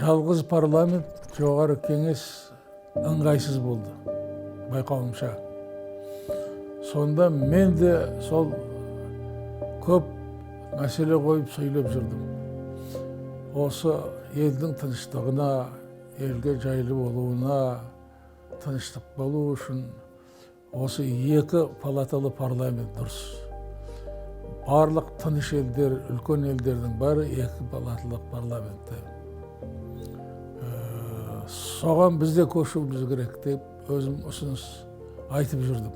Жалғыз парламент, жоғары кеңес ыңғайсыз болды, байқауымша. Сонда мен де сол көп мәселе қойып сөйлеп жүрдім. Осы елдің тыныштығына, елге жайлы болуына, тыныштық болу үшін осы екі палаталы парламент дұрыс. Барлық тыныш елдер, үлкен елдердің бәрі екі палаталы парламентте. Соған бізде көшуіміз керек деп өзім ұсыныс айтып жүрдім.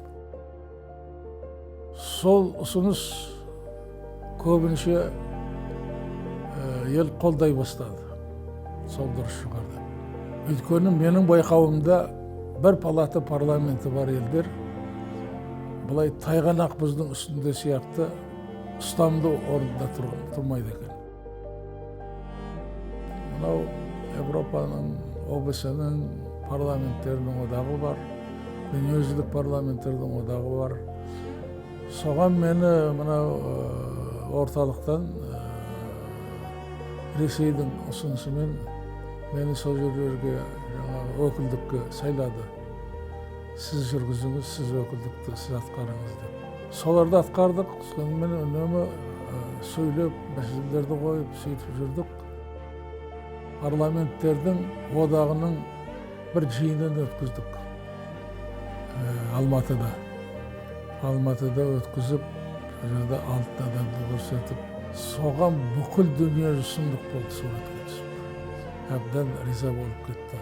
Сол ұсыныс көбінше ел қолдай бастады. Сол дұрыс шығарды. Өйткені менің байқауымда бір палата парламенті бар елдер бұлай тайғанақ біздің үстінде сияқты ұстамды орында тұрмайды екен. Мынау Европаның, ОБС-ның парламенттерінің одағы бар, дүниежүзілік парламенттердің одағы бар. Соған мені мынау орталықтан Ресейдің ұсынысымен мені сол жерлерге өкілдікке сайлады. Сіз жүргізіңіз, сіз өкілдікті, сіз атқарыңыз деп. Соларды атқардық, сонымен үнемі сөйлеп, мәселелерді қойып, сөйтіп жүрдік. Парламенттердің одағының бір жиынын өткіздік Алматыда. Алматыда өткізіп, жерде 6 адамды көрсетіп, соған бүкіл дүние сұмдық болды суретке түсіп. Әбден риза болып кетті.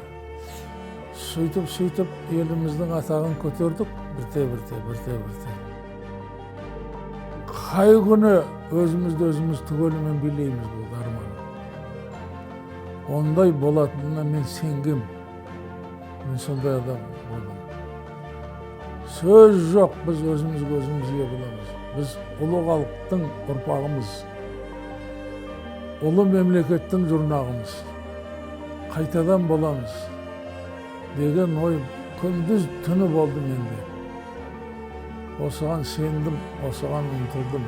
Сөйтіп, еліміздің атағын көтердік, бірте. Қай күні өзіміз түгелімен билейміз болды арман. Ондай болатынына мен сенгем. Мен сондай адам болдым. Сөз жоқ, біз өзімізге ие боламыз. Біз ұлы халықтың ұрпағымыз. Ұлы мемлекеттің жұрнағымыз. Қайтадан боламыз деген ой күндіз түні болды менде. Осыған сендім, осыған ұмтылдым.